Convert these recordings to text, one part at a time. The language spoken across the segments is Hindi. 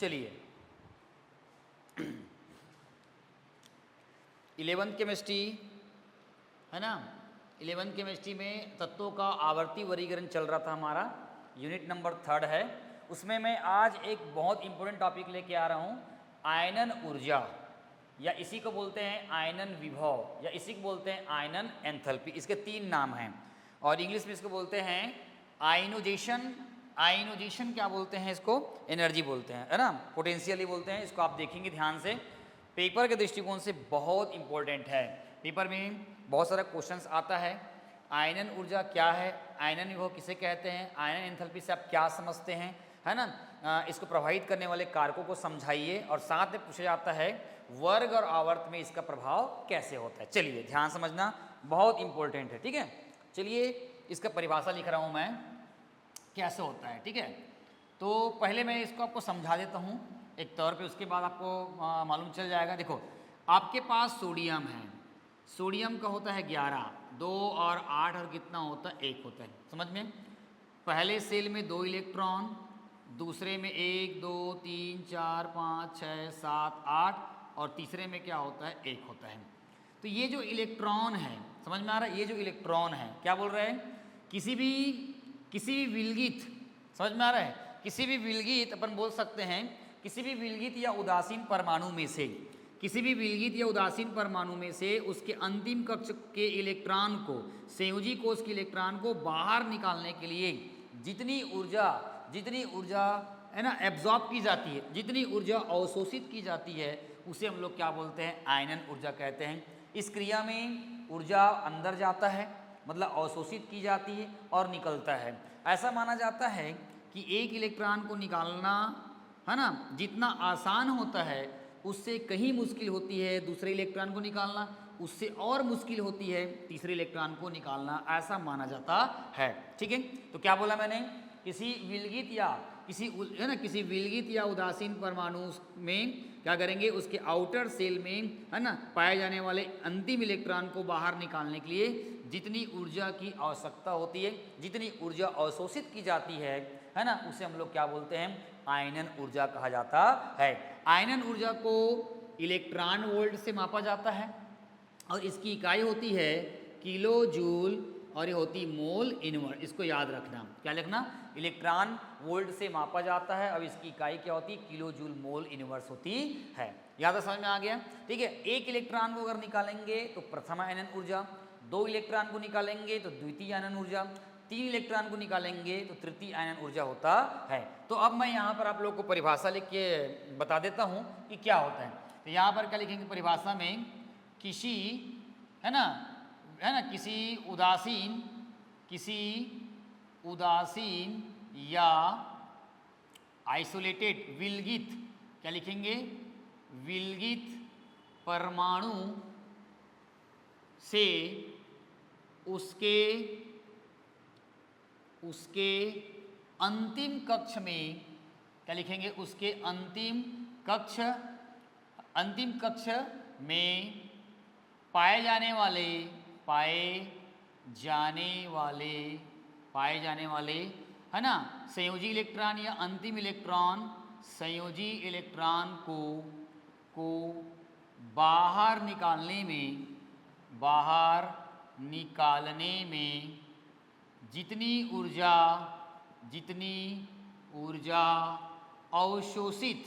चलिए 11th केमिस्ट्री है ना, 11th केमिस्ट्री में तत्वों का आवर्ती वर्गीकरण चल रहा था हमारा, यूनिट नंबर 3 है। उसमें मैं आज एक बहुत इंपॉर्टेंट टॉपिक लेके आ रहा हूँ, आयनन ऊर्जा, या इसी को बोलते हैं आयनन विभव, या इसी को बोलते हैं आयनन एंथैल्पी। इसके 3 नाम हैं और इंग्लिश में इसको बोलते हैं आयनोजेशन। आयनोजेशन क्या बोलते हैं इसको? एनर्जी बोलते हैं, है ना, पोटेंशियली बोलते हैं। इसको आप देखेंगे ध्यान से, पेपर के दृष्टिकोण से बहुत इंपॉर्टेंट है। पेपर में बहुत सारा क्वेश्चंस आता है। आयनन ऊर्जा क्या है, आयनन विभव किसे कहते हैं, आयनन एंथैल्पी से आप क्या समझते हैं, है ना, इसको प्रभावित करने वाले कारकों को समझाइए। और साथ में पूछा जाता है वर्ग और आवर्त में इसका प्रभाव कैसे होता है। चलिए ध्यान समझना, बहुत इंपॉर्टेंट है, ठीक है। चलिए इसका परिभाषा लिख रहा हूँ मैं, कैसे होता है, ठीक है। तो पहले मैं इसको आपको समझा देता हूँ एक तौर पे, उसके बाद आपको मालूम चल जाएगा। देखो आपके पास सोडियम है, सोडियम का होता है 11, 2 और 8 और कितना होता है 1 होता है, समझ में। पहले सेल में 2 इलेक्ट्रॉन, दूसरे में 1 2 3 4 5 6 7 8 और तीसरे में क्या होता है 1 होता है। तो ये जो इलेक्ट्रॉन है, समझ में आ रहा है, ये जो इलेक्ट्रॉन है क्या बोल रहे हैं, किसी भी विलगित, समझ में आ रहा है, किसी भी विलगित अपन बोल सकते हैं, किसी भी विलगित या उदासीन परमाणु में से, किसी भी विलगित या उदासीन परमाणु में से उसके अंतिम कक्ष के इलेक्ट्रॉन को, संयोजी कोष के इलेक्ट्रॉन को बाहर निकालने के लिए जितनी ऊर्जा है ना एब्जॉर्ब की जाती है, जितनी ऊर्जा अवशोषित की जाती है, उसे हम लोग क्या बोलते हैं, आयनन ऊर्जा कहते हैं। इस क्रिया में ऊर्जा अंदर जाता है, मतलब अवशोषित की जाती है और निकलता है। ऐसा माना जाता है कि एक इलेक्ट्रॉन को निकालना, है ना, जितना आसान होता है उससे कहीं मुश्किल होती है दूसरे इलेक्ट्रॉन को निकालना, उससे और मुश्किल होती है तीसरे इलेक्ट्रॉन को निकालना, ऐसा माना जाता है, ठीक है। तो क्या बोला मैंने, किसी विलगित या किसी विलगित या उदासीन परमाणु में क्या करेंगे, उसके आउटर सेल में, है ना, पाए जाने वाले अंतिम इलेक्ट्रॉन को बाहर निकालने के लिए जितनी ऊर्जा की आवश्यकता होती है, जितनी ऊर्जा अवशोषित की जाती है ना, उसे हम लोग क्या बोलते हैं, आयनन ऊर्जा कहा जाता है। आयनन ऊर्जा को इलेक्ट्रॉन वोल्ट से मापा जाता है और इसकी इकाई होती है किलो जूल और ये होती मोल इनवर्स। इसको याद रखना, क्या लिखना, इलेक्ट्रॉन वोल्ट से मापा जाता है और इसकी इकाई क्या होती है, किलो जूल मोल इनवर्स होती है। याद समझ में आ गया, ठीक है। एक इलेक्ट्रॉन को अगर निकालेंगे तो प्रथम आयनन ऊर्जा, 2 इलेक्ट्रॉन को निकालेंगे तो द्वितीय आयनन ऊर्जा, 3 इलेक्ट्रॉन को निकालेंगे तो तृतीय आयनन ऊर्जा होता है। तो अब मैं यहाँ पर आप लोग को परिभाषा लिख के बता देता हूँ कि क्या होता है। तो यहाँ पर क्या लिखेंगे परिभाषा में, किसी है ना किसी उदासीन या आइसोलेटेड विलगित, क्या लिखेंगे, विलगित परमाणु से उसके अंतिम कक्ष में, क्या लिखेंगे, उसके अंतिम कक्ष में पाए जाने वाले है ना संयोजी इलेक्ट्रॉन या अंतिम इलेक्ट्रॉन, संयोजी इलेक्ट्रॉन को बाहर निकालने में जितनी ऊर्जा अवशोषित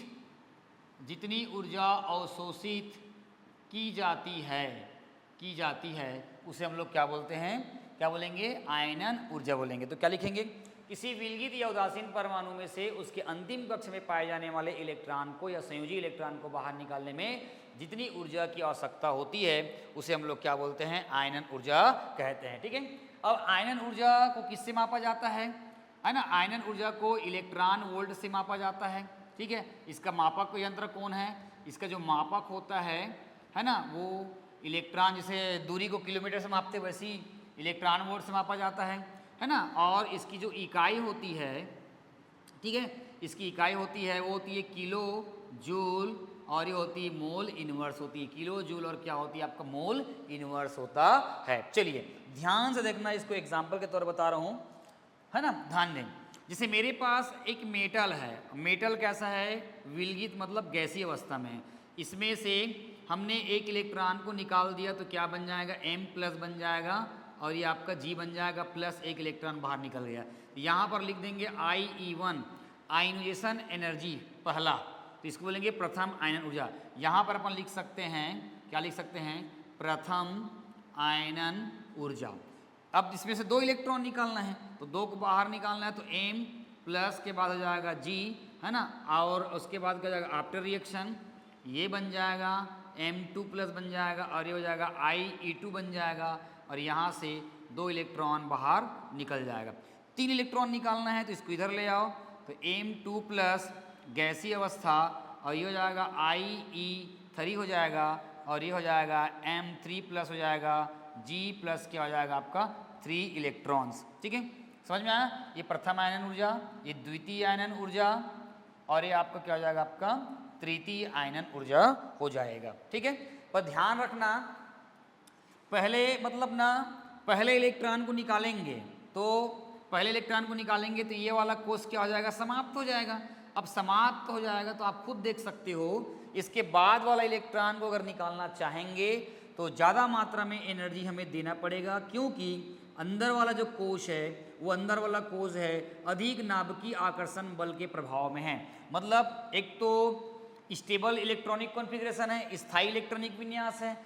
की जाती है उसे हम लोग क्या बोलते हैं, क्या बोलेंगे, आयनन ऊर्जा बोलेंगे। तो क्या लिखेंगे, किसी विलगित या उदासीन परमाणु में से उसके अंतिम कक्ष में पाए जाने वाले इलेक्ट्रॉन को या संयोजी इलेक्ट्रॉन को बाहर निकालने में जितनी ऊर्जा की आवश्यकता होती है उसे हम लोग क्या बोलते हैं, आयनन ऊर्जा कहते हैं, ठीक है। अब आयनन ऊर्जा को किससे मापा जाता है ना, आयनन ऊर्जा को इलेक्ट्रॉन वोल्ट से मापा जाता है, ठीक है। इसका मापक यंत्र कौन है, इसका जो मापक होता है ना, वो इलेक्ट्रॉन, जैसे दूरी को किलोमीटर से मापते वैसी इलेक्ट्रॉन वोल्ट से मापा जाता है ना। और इसकी जो इकाई होती है, ठीक है, इसकी इकाई होती है वो होती है किलो जूल और ये होती है मोल इनवर्स होती है, किलो जूल और क्या होती है आपका मोल इनवर्स होता है। चलिए ध्यान से देखना, इसको एग्जाम्पल के तौर पर बता रहा हूँ, है ना, ध्यान दें। जैसे मेरे पास एक मेटल है, मेटल कैसा है, विलगित मतलब गैसीय अवस्था में है, इसमें से हमने एक इलेक्ट्रॉन को निकाल दिया तो क्या बन जाएगा, M+ बन जाएगा और ये आपका G बन जाएगा प्लस एक इलेक्ट्रॉन बाहर निकल गया। यहाँ पर लिख देंगे IE1 आयनाइजेशन एनर्जी पहला, तो इसको बोलेंगे प्रथम आयनन ऊर्जा। यहाँ पर अपन लिख सकते हैं, क्या लिख सकते हैं, प्रथम आयनन ऊर्जा। अब इसमें से 2 इलेक्ट्रॉन निकालना है तो 2 को बाहर निकालना है तो M+ के बाद हो जाएगा G, है ना, और उसके बाद क्या जाएगा आफ्टर रिएक्शन ये बन जाएगा M2+ बन जाएगा और ये हो जाएगा IE2 बन जाएगा और यहाँ से 2 इलेक्ट्रॉन बाहर निकल जाएगा। 3 इलेक्ट्रॉन निकालना है तो इसको इधर ले आओ तो M2+ गैसीय अवस्था और ये हो जाएगा IE3 हो जाएगा और ये हो जाएगा M3+ हो जाएगा, G+ क्या हो जाएगा आपका 3 इलेक्ट्रॉन्स। ठीक है, समझ में आया, ये प्रथम आयनन ऊर्जा, ये द्वितीय आयनन ऊर्जा और ये आपका क्या हो जाएगा, आपका तृतीय आयनन ऊर्जा हो जाएगा। ठीक है, पर ध्यान रखना पहले इलेक्ट्रॉन को निकालेंगे तो ये वाला कोष क्या हो जाएगा, समाप्त हो जाएगा। अब समाप्त हो जाएगा तो आप खुद देख सकते हो, इसके बाद वाला इलेक्ट्रॉन को अगर निकालना चाहेंगे तो ज़्यादा मात्रा में एनर्जी हमें देना पड़ेगा, क्योंकि अंदर वाला जो कोष है वो अंदर वाला कोष है अधिक नाभिकीय आकर्षण बल के प्रभाव में है। मतलब एक तो स्टेबल इलेक्ट्रॉनिक कॉन्फ़िगरेशन है, स्थायी इलेक्ट्रॉनिक विन्यास है,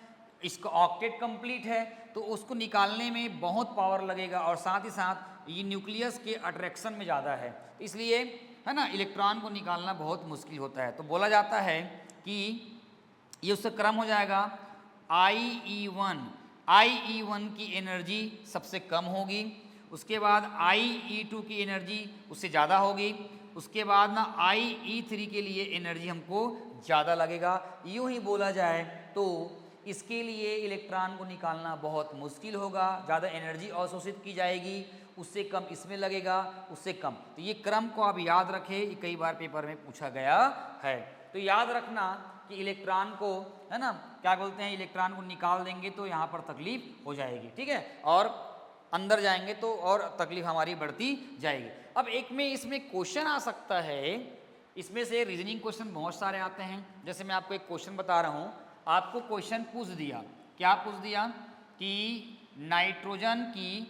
इसका ऑक्टेट कंप्लीट है, तो उसको निकालने में बहुत पावर लगेगा और साथ ही साथ ये न्यूक्लियस के अट्रैक्शन में ज़्यादा है, इसलिए है ना इलेक्ट्रॉन को निकालना बहुत मुश्किल होता है। तो बोला जाता है कि ये उससे क्रम हो जाएगा IE1 की एनर्जी सबसे कम होगी, उसके बाद IE2 की एनर्जी उससे ज़्यादा होगी, उसके बाद ना IE3 के लिए एनर्जी हमको ज़्यादा लगेगा। यूँ ही बोला जाए तो इसके लिए इलेक्ट्रॉन को निकालना बहुत मुश्किल होगा, ज़्यादा एनर्जी अवशोषित की जाएगी, उससे कम इसमें लगेगा, उससे कम। तो ये क्रम को आप याद रखें, ये कई बार पेपर में पूछा गया है। तो याद रखना कि इलेक्ट्रॉन को, है ना, क्या बोलते हैं, इलेक्ट्रॉन को निकाल देंगे तो यहाँ पर तकलीफ हो जाएगी। ठीक है, और अंदर जाएंगे तो और तकलीफ हमारी बढ़ती जाएगी। अब एक में इसमें क्वेश्चन आ सकता है, इसमें से रीजनिंग क्वेश्चन बहुत सारे आते हैं। जैसे मैं आपको एक क्वेश्चन बता रहा हूँ, आपको क्वेश्चन पूछ दिया, क्या पूछ दिया कि नाइट्रोजन की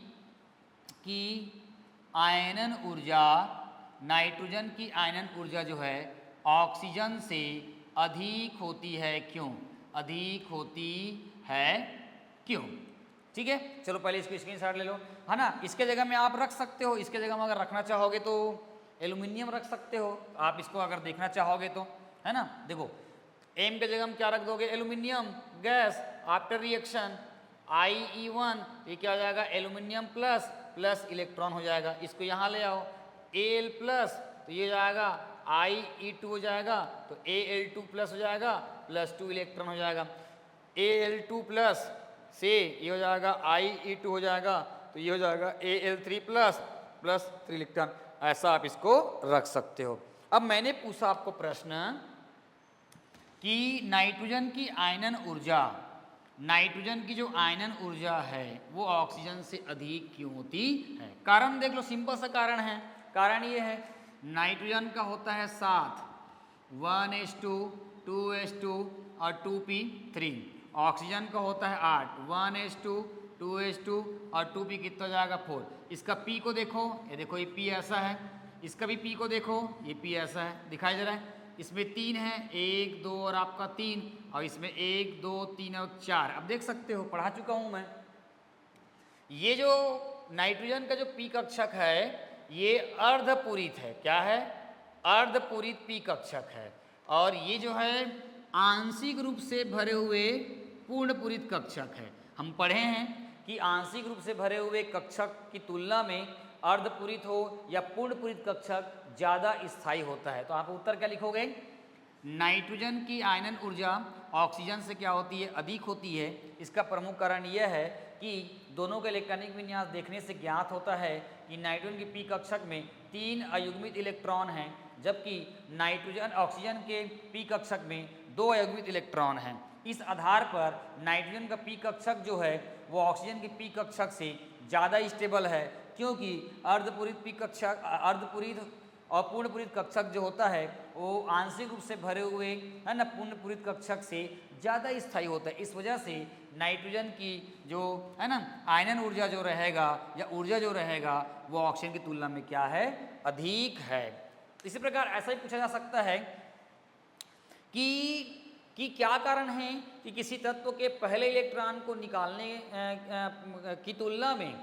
आयनन ऊर्जा जो है ऑक्सीजन से अधिक होती है, क्यों अधिक होती है, क्यों। ठीक है, चलो पहले इसको स्क्रीनशॉट ले लो, है ना। इसके जगह में आप रख सकते हो, इसके जगह में अगर रखना चाहोगे तो एल्यूमिनियम रख सकते हो, आप इसको अगर देखना चाहोगे तो, है ना। देखो एम के जगह में क्या रख दोगे, aluminium gas, after reaction IE1 ये क्या हो जाएगा, एल्यूमिनियम प्लस इलेक्ट्रॉन हो जाएगा, इसको यहाँ ले आओ Al+ तो ये जाएगा IE2 हो जाएगा तो Al2+ हो जाएगा +2 इलेक्ट्रॉन हो जाएगा, Al2+ से ये हो जाएगा IE2 हो जाएगा तो ये हो जाएगा Al3+ +3 इलेक्ट्रॉन। ऐसा आप इसको रख सकते हो। अब मैंने पूछा आपको प्रश्न कि नाइट्रोजन की जो आयनन ऊर्जा है वो ऑक्सीजन से अधिक क्यों होती है। कारण देख लो, सिंपल सा कारण है। कारण ये है, नाइट्रोजन का होता है 7, 1s2 2s2 और 2p3, ऑक्सीजन का होता है 8, 1s2 2s2 और 2p कितना हो जाएगा 4। इसका p को देखो, ये देखो ये p ऐसा है, इसका भी p को देखो, ये p ऐसा है, दिखाई दे रहा है। इसमें 3 है, 1 2 और आपका 3, और इसमें 1 2 3 और 4। अब देख सकते हो, पढ़ा चुका हूँ मैं। ये जो नाइट्रोजन का जो p कक्षक है ये अर्धपूरित है, क्या है, अर्धपूरित p कक्षक है, और ये जो है आंशिक रूप से भरे हुए पूर्णपूरित कक्षक है। हम पढ़े हैं कि आंशिक रूप से भरे हुए कक्षक की तुलना में अर्धपूरित हो या पूर्णपूरित कक्षक ज़्यादा स्थायी होता है। तो आप उत्तर क्या लिखोगे, नाइट्रोजन की आयनन ऊर्जा ऑक्सीजन से क्या होती है, अधिक होती है। इसका प्रमुख कारण यह है कि दोनों के इलेक्ट्रॉनिक विन्यास देखने से ज्ञात होता है कि नाइट्रोजन के p कक्षक में 3 अयुग्मित इलेक्ट्रॉन हैं, जबकि ऑक्सीजन के p कक्षक में 2 अयुग्मित इलेक्ट्रॉन हैं। इस आधार पर नाइट्रोजन का पी कक्षक जो है वो ऑक्सीजन के पी कक्षक से ज़्यादा स्टेबल है, क्योंकि अर्धपूरित पी कक्षक, अर्धपूरित और पूर्णपूरित कक्षक जो होता है वो आंशिक रूप से भरे हुए है ना पूर्णपूरित कक्षक से ज़्यादा स्थायी होता है। इस वजह से नाइट्रोजन की जो है ना आयनन ऊर्जा जो रहेगा या ऊर्जा जो रहेगा वो ऑक्सीजन की तुलना में क्या है, अधिक है। इसी प्रकार ऐसा ही पूछा जा सकता है कि क्या कारण है कि किसी तत्व के पहले इलेक्ट्रॉन को निकालने की तुलना में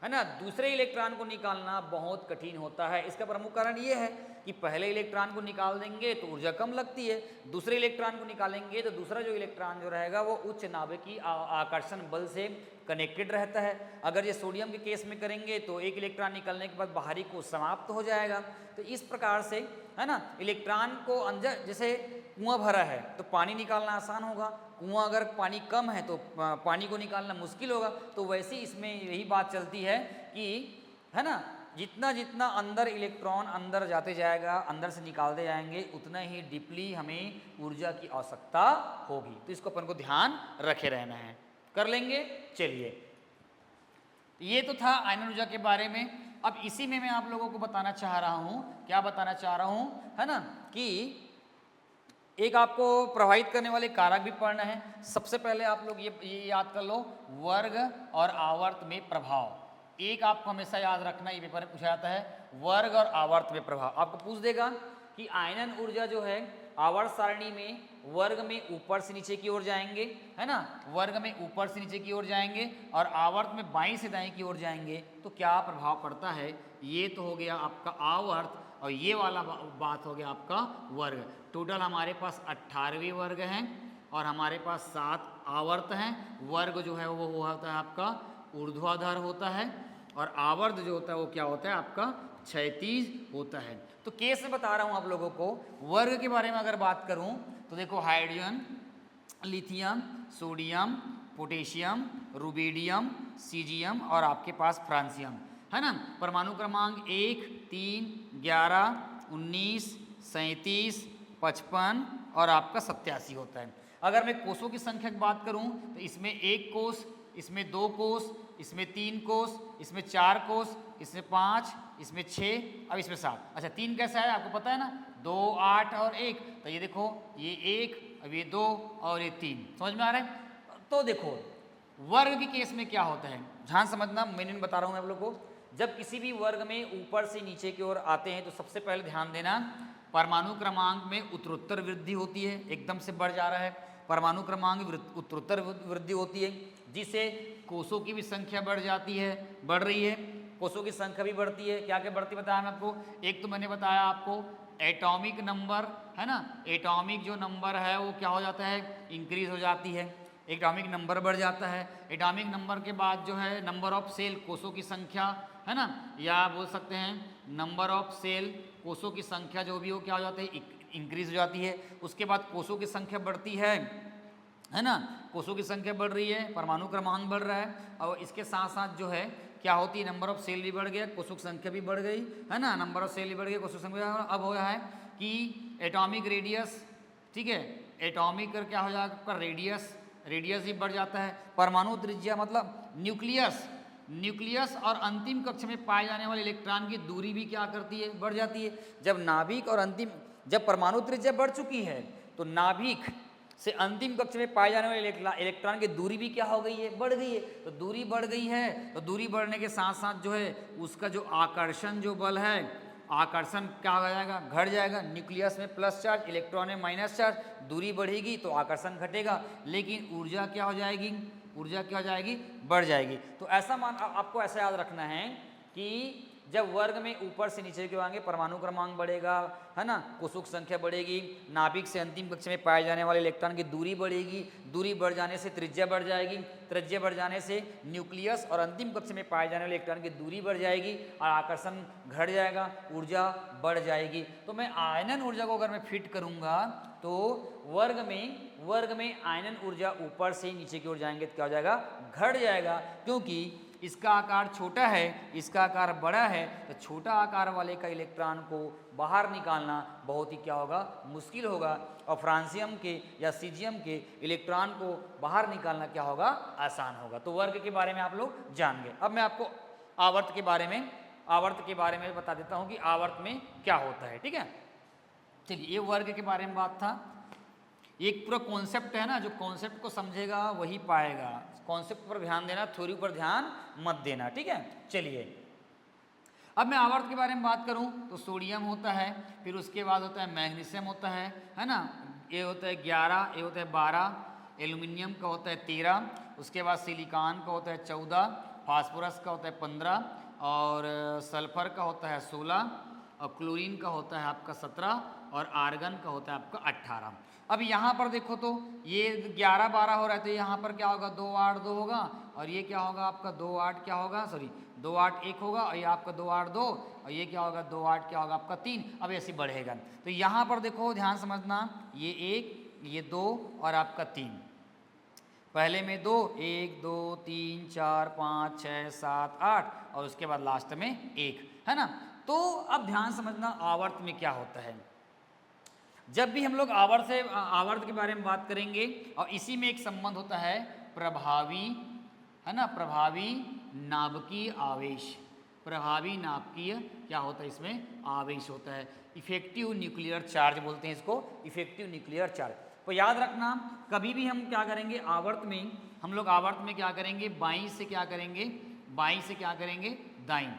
है ना दूसरे इलेक्ट्रॉन को निकालना बहुत कठिन होता है। इसका प्रमुख कारण ये है कि पहले इलेक्ट्रॉन को निकाल देंगे तो ऊर्जा कम लगती है, दूसरे इलेक्ट्रॉन को निकालेंगे तो दूसरा जो इलेक्ट्रॉन जो रहेगा वो उच्च नाभिकीय आकर्षण बल से कनेक्टेड रहता है। अगर ये सोडियम के केस में करेंगे तो एक इलेक्ट्रॉन निकलने के बाद बाहरी को समाप्त हो जाएगा। तो इस प्रकार से है ना इलेक्ट्रॉन को अंदर, जैसे कुआं भरा है तो पानी निकालना आसान होगा, कुआं अगर पानी कम है तो पानी को निकालना मुश्किल होगा। तो वैसे ही इसमें यही बात चलती है कि है ना जितना जितना अंदर इलेक्ट्रॉन अंदर जाते जाएगा, अंदर से निकालते जाएंगे, उतना ही डीपली हमें ऊर्जा की आवश्यकता होगी। तो इसको अपन को ध्यान रखे रहना है। कर लेंगे। चलिए, ये तो था आयनन ऊर्जा के बारे में। अब इसी में मैं आप लोगों को बताना चाह रहा हूँ, क्या बताना चाह रहा हूँ है ना, कि एक आपको प्रभावित करने वाले कारक भी पढ़ना है। सबसे पहले आप लोग ये याद कर लो, वर्ग और आवर्त में प्रभाव। एक आपको हमेशा याद रखना, ये पेपर में पूछा जाता है, वर्ग और आवर्त में प्रभाव। आपको पूछ देगा कि आयनन ऊर्जा जो है आवर्त सारणी में वर्ग में ऊपर से नीचे की ओर जाएंगे, है ना, वर्ग में ऊपर से नीचे की ओर जाएंगे और आवर्त में बाईं से दाईं की ओर जाएंगे, तो क्या प्रभाव पड़ता है। ये तो हो गया आपका आवर्त और ये वाला बात हो गया आपका वर्ग। टोटल हमारे पास 18 वर्ग हैं और हमारे पास 7 आवर्त हैं। वर्ग जो है वो होता है आपका ऊर्ध्वाधर होता है और आवर्त जो होता है वो क्या होता है आपका क्षैतिज होता है। तो केस में बता रहा हूँ आप लोगों को। वर्ग के बारे में अगर बात करूँ तो देखो, hydrogen, lithium, sodium, potassium, rubidium, caesium और आपके पास फ्रांसियम, है ना। परमाणु क्रमांक 1, 3, 11, 19, 37, 55 और आपका 87 होता है। अगर मैं कोषों की संख्या की बात करूं तो इसमें 1 कोष, इसमें 2 कोष, इसमें 3 कोष, इसमें 4 कोष, इसमें 5, इसमें 6, अब इसमें 7। अच्छा, 3 कैसा है आपको पता है ना, 2, 8 और 1। तो ये देखो, ये 1, अब ये 2 और ये 3। समझ में आ रहा है। तो देखो वर्ग के केस में क्या होता है, ध्यान समझना, मैंने बता रहा हूँ आप लोग को। जब किसी भी वर्ग में ऊपर से नीचे की ओर आते हैं तो सबसे पहले ध्यान देना, परमाणु क्रमांक में उत्तरोत्तर वृद्धि होती है, एकदम से बढ़ जा रहा है। परमाणु क्रमांक उत्तरोत्तर वृद्धि होती है, जिससे कोषों की भी संख्या बढ़ जाती है, बढ़ रही है। कोषों की संख्या भी बढ़ती है। क्या क्या बढ़ती बताया मैं आपको। एक तो मैंने बताया आपको एटॉमिक नंबर, है ना, एटॉमिक जो नंबर है वो क्या हो जाता है, इंक्रीज हो जाती है, एटॉमिक नंबर बढ़ जाता है। एटॉमिक नंबर के बाद जो है नंबर ऑफ सेल, कोषों की संख्या, है ना, या बोल सकते हैं नंबर ऑफ सेल, कोषों की संख्या जो भी हो क्या हो जाती है, इंक्रीज हो जाती है। उसके बाद कोषों की संख्या बढ़ती है ना, कोषों की संख्या बढ़ रही है, परमाणु क्रमांक बढ़ रहा है और इसके साथ साथ जो है क्या होती है, नंबर ऑफ सेल भी बढ़ गया, कोषों की संख्या भी बढ़ गई, है ना, नंबर ऑफ सेल भी बढ़ गया, कोषों की संख्या। अब हो रहा है कि एटॉमिक रेडियस, ठीक है, एटॉमिक कर क्या हो जाएगा आपका रेडियस, रेडियस ही बढ़ जाता है। परमाणु त्रिज्या मतलब न्यूक्लियस, न्यूक्लियस और अंतिम कक्ष में पाए जाने वाले इलेक्ट्रॉन की दूरी भी क्या करती है, बढ़ जाती है। जब नाभिक और अंतिम, जब परमाणु त्रिज्या बढ़ चुकी है तो नाभिक से अंतिम कक्ष में पाए जाने वाले इलेक्ट्रॉन की दूरी भी क्या हो गई है, बढ़ गई है। तो दूरी बढ़ गई है तो दूरी बढ़ने के साथ साथ जो है उसका जो आकर्षण जो बल है, आकर्षण क्या हो जाएगा, घट जाएगा। न्यूक्लियस में प्लस चार्ज, इलेक्ट्रॉन में माइनस चार्ज, दूरी बढ़ेगी तो आकर्षण घटेगा, लेकिन ऊर्जा क्या हो जाएगी, ऊर्जा क्या हो जाएगी, बढ़ जाएगी। तो ऐसा आपको ऐसा याद रखना है कि जब वर्ग में ऊपर से नीचे के आएंगे परमाणु क्रमांक बढ़ेगा, है ना, कोषों की संख्या बढ़ेगी, नाभिक से अंतिम कक्ष में पाए जाने वाले इलेक्ट्रॉन की दूरी बढ़ेगी, दूरी बढ़ जाने से त्रिज्या बढ़ जाएगी, त्रिज्या बढ़ जाने से न्यूक्लियस और अंतिम कक्ष में पाए जाने वाले इलेक्ट्रॉन की दूरी बढ़ जाएगी और आकर्षण घट जाएगा, ऊर्जा बढ़ जाएगी। तो मैं आयनन ऊर्जा को अगर मैं फिट करूंगा तो वर्ग में आयनन ऊर्जा ऊपर से नीचे की ओर जाएंगे तो क्या हो जाएगा, घट जाएगा, क्योंकि इसका आकार छोटा है, इसका आकार बड़ा है, तो छोटा आकार वाले का इलेक्ट्रॉन को बाहर निकालना बहुत ही क्या होगा, मुश्किल होगा, और फ्रांसियम के या सीजियम के इलेक्ट्रॉन को बाहर निकालना क्या होगा, आसान होगा। तो वर्ग के बारे में आप लोग जान गए। अब मैं आपको आवर्त के बारे में बता देता हूँ कि आवर्त में क्या होता है। ठीक है, चलिए, ये वर्ग के बारे में बात था। एक पूरा कॉन्सेप्ट है ना, जो कॉन्सेप्ट को समझेगा वही पाएगा। कॉन्सेप्ट पर ध्यान देना, थ्योरी पर ध्यान मत देना। ठीक है, चलिए, अब मैं आवर्त के बारे में बात करूं तो सोडियम होता है, फिर उसके बाद होता है मैग्नीशियम होता है ना, ये होता है 11, ये होता है 12, एल्यूमिनियम का होता है 13, उसके बाद सिलिकॉन का होता है 14, फास्फोरस का होता है 15, और सल्फर का होता है 16, और क्लोरीन का होता है आपका 17, और आर्गन का होता है आपका 18। अब यहाँ पर देखो तो ये 11, 12 हो रहा है, तो यहाँ पर क्या होगा, 2, 8, 2 होगा, और ये क्या होगा आपका 2, 8 क्या होगा, सॉरी 2, 8 1 होगा, और ये आपका 2, 8 2, और ये क्या होगा 2, 8 क्या होगा आपका 3। अब ऐसे बढ़ेगा, तो यहाँ पर देखो ध्यान समझना, ये 1, ये 2 और आपका 3, पहले में 2, 1 2 3 4 5 6 7 8, और उसके बाद लास्ट में 1, है ना। तो अब ध्यान समझना आवर्त में क्या होता है। जब भी हम लोग आवर्त के बारे में बात करेंगे, और इसी में एक संबंध होता है प्रभावी, है ना, प्रभावी नाभिकीय आवेश। प्रभावी नाभिकीय क्या होता है, इसमें आवेश होता है। इफेक्टिव न्यूक्लियर चार्ज बोलते हैं इसको, इफेक्टिव न्यूक्लियर चार्ज। तो याद रखना, कभी भी हम क्या करेंगे आवर्त में, हम लोग आवर्त में क्या करेंगे, बाईं से क्या करेंगे, बाईं से क्या करेंगे, दाईं।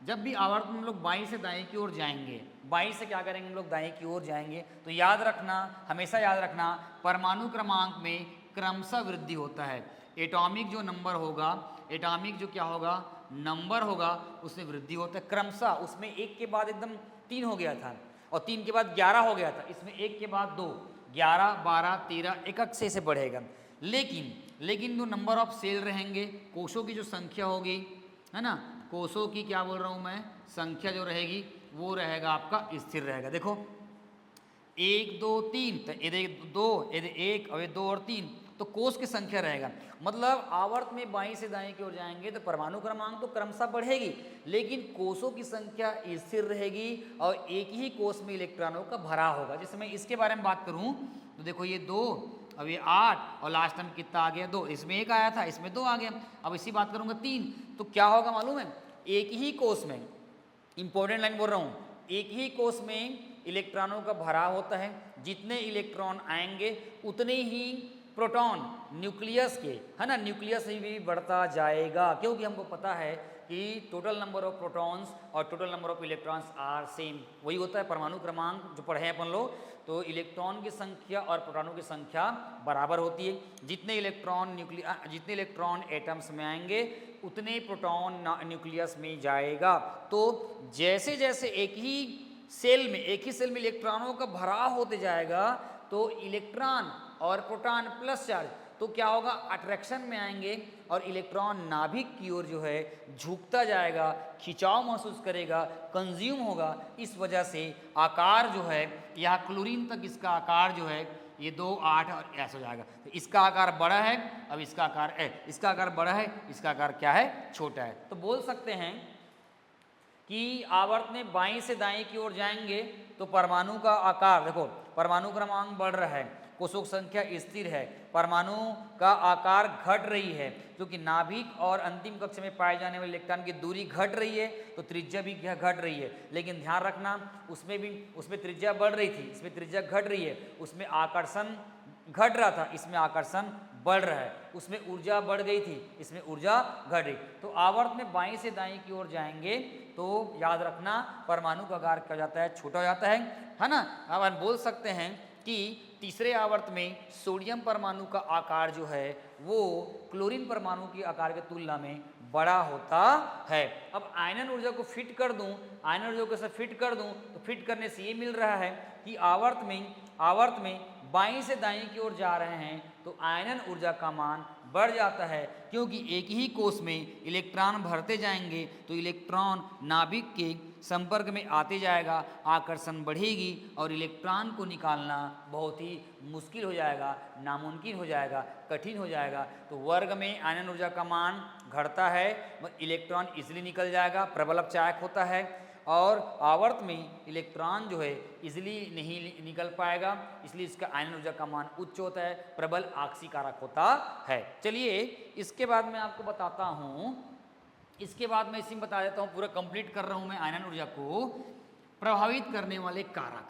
जब भी आवर्त में हम लोग बाईं से दाईं की ओर जाएंगे, बाईं से क्या करेंगे हम लोग, दाईं की ओर जाएंगे, तो याद रखना, हमेशा याद रखना, परमाणु क्रमांक में क्रमशः वृद्धि होता है। एटॉमिक जो नंबर होगा, एटॉमिक जो क्या होगा, नंबर होगा, उसमें वृद्धि होता है क्रमशः। उसमें 1 के बाद एकदम 3 हो गया था, और 3 के बाद 11 हो गया था, इसमें 1 के बाद 2, 11 12 13 एक से बढ़ेगा। लेकिन जो नंबर ऑफ सेल रहेंगे, कोषों की जो संख्या होगी, है ना, कोषों की क्या बोल रहा हूँ मैं, संख्या जो रहेगी वो रहेगा आपका स्थिर रहेगा। देखो 1 2 3, तो ये 2, ये 1, और ये 2 और 3, तो कोष की संख्या रहेगा। मतलब आवर्त में बाईं से दाएं की ओर जाएंगे तो परमाणु क्रमांक तो क्रमशः बढ़ेगी, लेकिन कोषों की संख्या स्थिर रहेगी, और एक ही कोष में इलेक्ट्रॉनों का भराव होगा। जैसे मैं इसके बारे में बात करूं तो देखो ये 2, अब ये 8, और लास्ट में कितना आ गया, 2, इसमें 1 आया था, इसमें 2 आ गया। अब इसी बात करूंगा 3, तो क्या होगा मालूम है, एक ही कोष में, इंपॉर्टेंट लाइन बोल रहा हूं, एक ही कोष में इलेक्ट्रॉनों का भराव होता है। जितने इलेक्ट्रॉन आएंगे उतने ही प्रोटॉन न्यूक्लियस के, है ना, न्यूक्लियस भी बढ़ता जाएगा, क्योंकि हमको पता है कि टोटल नंबर ऑफ प्रोटॉन्स और total number of electrons are same, वही होता है परमाणु क्रमांक जो पढ़े हैं अपन लोग। तो इलेक्ट्रॉन की संख्या और प्रोटॉनों की संख्या बराबर होती है। जितने इलेक्ट्रॉन एटम्स में आएंगे उतने प्रोटॉन न्यूक्लियस में जाएगा। तो जैसे जैसे एक ही सेल में इलेक्ट्रॉनों का भराव होते जाएगा, तो इलेक्ट्रॉन और प्रोटॉन प्लस चार्ज, तो क्या होगा, अट्रैक्शन में आएंगे, और इलेक्ट्रॉन नाभिक की ओर जो है झुकता जाएगा, खिंचाव महसूस करेगा, कंज्यूम होगा। इस वजह से आकार जो है, यहाँ क्लोरीन तक इसका आकार जो है ये 2 8 और ऐसा हो जाएगा। तो इसका आकार बड़ा है, अब इसका आकार बड़ा है, इसका आकार क्या है, छोटा है। तो बोल सकते हैं कि आवर्त में बाईं से दाईं की ओर जाएंगे तो परमाणु का आकार, देखो परमाणु क्रमांक बढ़ रहा है, कोषों की संख्या स्थिर है, परमाणु का आकार घट रही है, क्योंकि नाभिक और अंतिम कक्ष में पाए जाने वाले इलेक्ट्रॉन की दूरी घट रही है, तो त्रिज्या भी घट रही है। लेकिन ध्यान रखना, उसमें त्रिज्या बढ़ रही थी, इसमें त्रिज्या घट रही है, उसमें आकर्षण घट रहा था, इसमें आकर्षण बढ़ रहा है, उसमें ऊर्जा बढ़ गई थी, इसमें ऊर्जा घट गई। तो आवर्त में बाईं से दाईं की ओर जाएंगे तो याद रखना परमाणु का आकार क्या हो जाता है, छोटा हो जाता है ना। अब हम बोल सकते हैं कि तीसरे आवर्त में सोडियम परमाणु का आकार जो है वो क्लोरीन परमाणु के आकार की तुलना में बड़ा होता है। अब आयनन ऊर्जा को फिट कर दूं, आयनन ऊर्जा को से फिट कर दूं, तो फिट करने से ये मिल रहा है कि आवर्त में बाईं से दाईं की ओर जा रहे हैं तो आयनन ऊर्जा का मान बढ़ जाता है, क्योंकि एक ही कोष में इलेक्ट्रॉन भरते जाएंगे तो इलेक्ट्रॉन नाभिक के संपर्क में आते जाएगा, आकर्षण बढ़ेगी और इलेक्ट्रॉन को निकालना बहुत ही मुश्किल हो जाएगा, नामुमकिन हो जाएगा, कठिन हो जाएगा। तो वर्ग में आयनन ऊर्जा का मान घटता है, इलेक्ट्रॉन इजीली निकल जाएगा, प्रबल अपचायक होता है। और आवर्त में इलेक्ट्रॉन जो है इजीली नहीं निकल पाएगा, इसलिए इसका आयनन ऊर्जा का मान उच्च होता है, प्रबल आक्सीकारक होता है। चलिए इसके बाद मैं आपको बताता हूँ, इसके बाद मैं इसी में बता देता हूँ, पूरा कंप्लीट कर रहा हूँ मैं आयनन ऊर्जा को प्रभावित करने वाले कारक।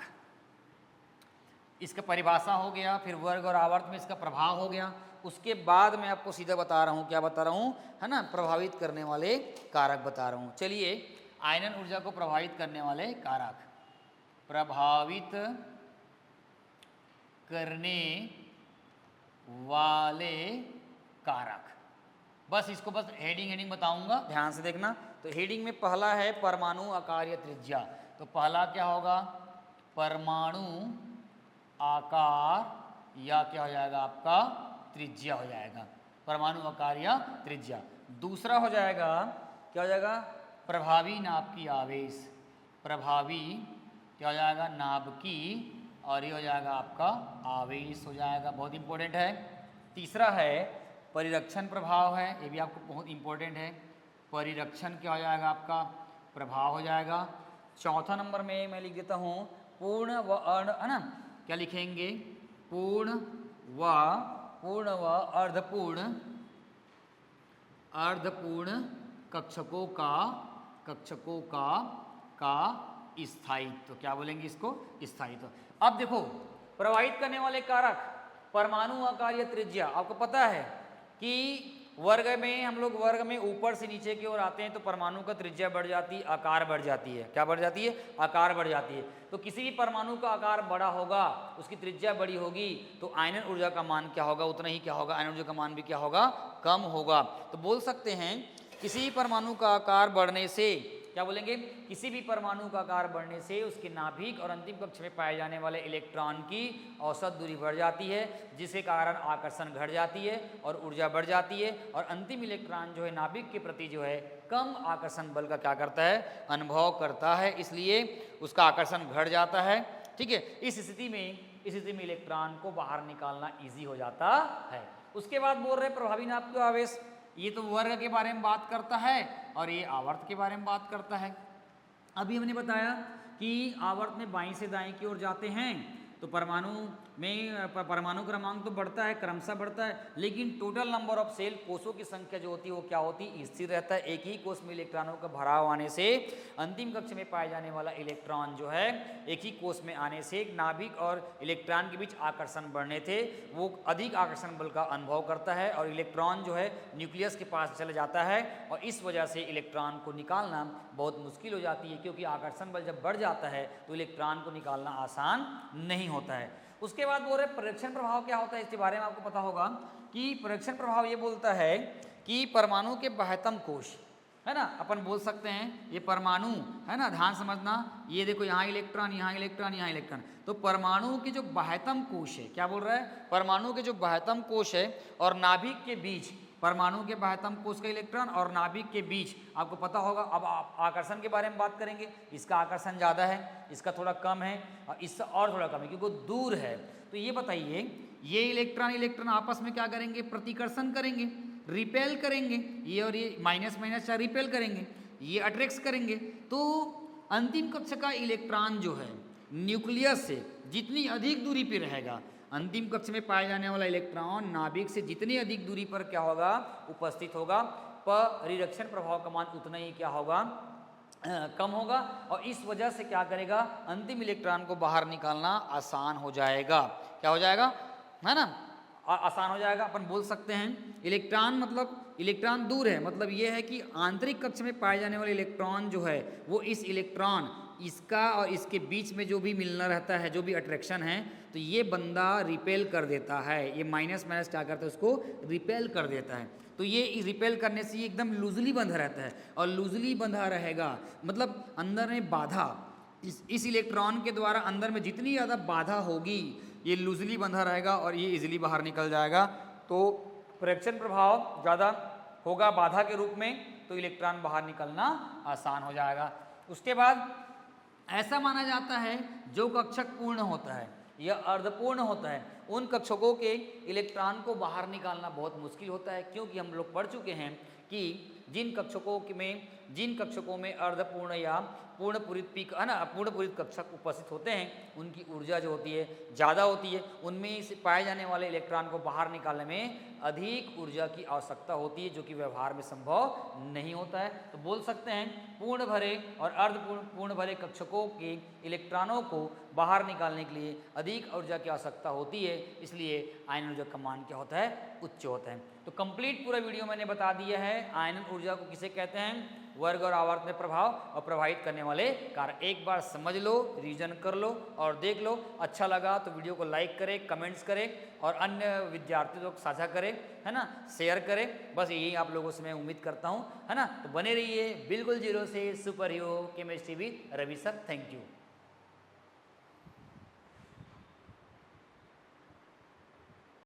इसका परिभाषा हो गया, फिर वर्ग और आवर्त में इसका प्रभाव हो गया। उसके बाद मैं आपको सीधा बता रहा हूँ, क्या बता रहा हूँ, है ना, प्रभावित करने वाले कारक बता रहा हूँ। चलिए आयनन ऊर्जा को प्रभावित करने वाले कारक, प्रभावित करने वाले कारक, बस इसको बस हेडिंग बताऊंगा, ध्यान से देखना। तो हेडिंग में पहला है परमाणु आकार या त्रिज्या। तो पहला क्या होगा, परमाणु आकार या क्या हो जाएगा आपका त्रिज्या हो जाएगा, परमाणु आकार या त्रिज्या। दूसरा हो जाएगा, क्या हो जाएगा, प्रभावी नाभिकी आवेश, प्रभावी क्या हो जाएगा, नाभिकी, और ये हो जाएगा आपका आवेश हो जाएगा, बहुत इंपॉर्टेंट है। तीसरा है परिरक्षण प्रभाव है, ये भी आपको बहुत इंपॉर्टेंट है, परिरक्षण क्या हो जाएगा आपका प्रभाव हो जाएगा। चौथा नंबर में मैं लिख देता हूँ पूर्ण व अर्ण, है ना, क्या लिखेंगे, पूर्ण व अर्धपूर्ण, अर्धपूर्ण कक्षकों का स्थायित्व, क्या बोलेंगे इसको, स्थायित्व। अब देखो प्रभावित करने वाले कारक, परमाणु आकार या त्रिज्या, आपको पता है कि वर्ग में हम लोग वर्ग में ऊपर से नीचे की ओर आते हैं तो परमाणु का त्रिज्या बढ़ जाती है, आकार बढ़ जाती है, क्या बढ़ जाती है, आकार बढ़ जाती है। तो किसी भी परमाणु का आकार बड़ा होगा, उसकी त्रिज्या बड़ी होगी, तो आयनन ऊर्जा का मान क्या होगा, उतना ही क्या होगा, आयनन ऊर्जा का मान भी क्या होगा, कम होगा। तो बोल सकते हैं किसी परमाणु का आकार बढ़ने से, क्या बोलेंगे, किसी भी परमाणु का आकार बढ़ने से उसके नाभिक और अंतिम कक्ष में पाए जाने वाले इलेक्ट्रॉन की औसत दूरी बढ़ जाती है, जिसके कारण आकर्षण घट जाती है और ऊर्जा बढ़ जाती है, और अंतिम इलेक्ट्रॉन जो है नाभिक के प्रति जो है कम आकर्षण बल का क्या करता है, अनुभव करता है, इसलिए उसका आकर्षण घट जाता है। ठीक है, इस स्थिति में इलेक्ट्रॉन को बाहर निकालना ईजी हो जाता है। उसके बाद बोल रहे प्रभावी नाभिकीय आवेश, ये तो वर्ग के बारे में बात करता है और ये आवर्त के बारे में बात करता है। अभी हमने बताया कि आवर्त में बाईं से दाएं की ओर जाते हैं तो परमाणु में परमाणु क्रमांक तो बढ़ता है, क्रमशः बढ़ता है, लेकिन टोटल नंबर ऑफ सेल, कोषों की संख्या जो होती है वो क्या होती है, स्थिर रहता है। एक ही कोष में इलेक्ट्रॉनों का भराव आने से अंतिम कक्ष में पाए जाने वाला इलेक्ट्रॉन जो है एक ही कोष में आने से नाभिक और इलेक्ट्रॉन के बीच आकर्षण बढ़ने थे, वो अधिक आकर्षण बल का अनुभव करता है और इलेक्ट्रॉन जो है न्यूक्लियस के पास चला जाता है, और इस वजह से इलेक्ट्रॉन को निकालना बहुत मुश्किल हो जाती है, क्योंकि आकर्षण बल जब बढ़ जाता है तो इलेक्ट्रॉन को निकालना आसान नहीं होता है। उसके बाद बोल रहे परिरक्षण प्रभाव क्या होता है, इसके बारे में आपको पता होगा कि परिरक्षण प्रभाव ये बोलता है कि परमाणु के बाह्यतम कोश, है ना, अपन बोल सकते हैं ये परमाणु, है ना, ध्यान समझना, ये देखो यहाँ इलेक्ट्रॉन, यहाँ इलेक्ट्रॉन, यहाँ इलेक्ट्रॉन, तो परमाणु के जो बाह्यतम कोश है, क्या बोल रहा है, परमाणु के जो बाह्यतम कोश है और नाभिक के बीच, परमाणु के बाह्यतम कोश का इलेक्ट्रॉन और नाभिक के बीच, आपको पता होगा। अब आकर्षण के बारे में बात करेंगे, इसका आकर्षण ज़्यादा है, इसका थोड़ा कम है, और इससे और थोड़ा कम है क्योंकि वो दूर है। तो ये बताइए, ये इलेक्ट्रॉन आपस में क्या करेंगे, प्रतिकर्षण करेंगे, रिपेल करेंगे, ये और ये माइनस माइनस चाहे रिपेल करेंगे, ये अट्रैक्ट करेंगे। तो अंतिम कक्ष का इलेक्ट्रॉन जो है न्यूक्लियस से जितनी अधिक दूरी पर रहेगा, अंतिम कक्ष में पाए जाने वाला इलेक्ट्रॉन नाभिक से जितनी अधिक दूरी पर क्या होगा, उपस्थित होगा, परिरक्षण प्रभाव का मान उतना ही क्या होगा, कम होगा, और इस वजह से क्या करेगा, अंतिम इलेक्ट्रॉन को बाहर निकालना आसान हो जाएगा। क्या हो जाएगा, है ना, आसान हो जाएगा। अपन बोल सकते हैं इलेक्ट्रॉन मतलब इलेक्ट्रॉन दूर है, मतलब ये है कि आंतरिक कक्ष में पाए जाने वाले इलेक्ट्रॉन जो है वो इस इलेक्ट्रॉन, इसका और इसके बीच में जो भी मिलना रहता है, जो भी अट्रैक्शन है, तो ये बंदा रिपेल कर देता है, ये माइनस माइनस क्या करता है, उसको रिपेल कर देता है। तो ये रिपेल करने से ये एकदम लूजली बंधा रहता है, और लूजली बंधा रहेगा मतलब अंदर में बाधा, इस इलेक्ट्रॉन के द्वारा अंदर में जितनी ज़्यादा बाधा होगी, ये लूजली बंधा रहेगा और ये इजीली बाहर निकल जाएगा। तो परिरक्षण प्रभाव ज़्यादा होगा बाधा के रूप में, तो इलेक्ट्रॉन बाहर निकलना आसान हो जाएगा। उसके बाद ऐसा माना जाता है जो कक्षक पूर्ण होता है या अर्धपूर्ण होता है, उन कक्षकों के इलेक्ट्रॉन को बाहर निकालना बहुत मुश्किल होता है, क्योंकि हम लोग पढ़ चुके हैं कि जिन कक्षकों में अर्धपूर्ण या पूर्ण पूरित पीक है ना, पूर्ण पूरित कक्षक उपस्थित होते हैं, उनकी ऊर्जा जो होती है ज़्यादा होती है, उनमें से पाए जाने वाले इलेक्ट्रॉन को बाहर निकालने में अधिक ऊर्जा की आवश्यकता होती है, जो कि व्यवहार में संभव नहीं होता है। तो बोल सकते हैं पूर्ण भरे और पूर्ण भरे कक्षकों के इलेक्ट्रॉनों को बाहर निकालने के लिए अधिक ऊर्जा की आवश्यकता होती है, इसलिए आयन ऊर्जा का मान क्या होता है, उच्च होता है। तो कंप्लीट पूरा वीडियो मैंने बता दिया है आयन ऊर्जा को किसे कहते हैं, वर्ग और आवर्त में प्रभाव और प्रभावित करने वाले कारक। एक बार समझ लो, रीजन कर लो और देख लो। अच्छा लगा तो वीडियो को लाइक करें, कमेंट्स करें और अन्य विद्यार्थियों को साझा करें, है ना, शेयर करें। बस यही आप लोगों से मैं उम्मीद करता हूँ, है ना। तो बने रहिए बिल्कुल जीरो से super hero chemistry with Ravi sir. Thank you.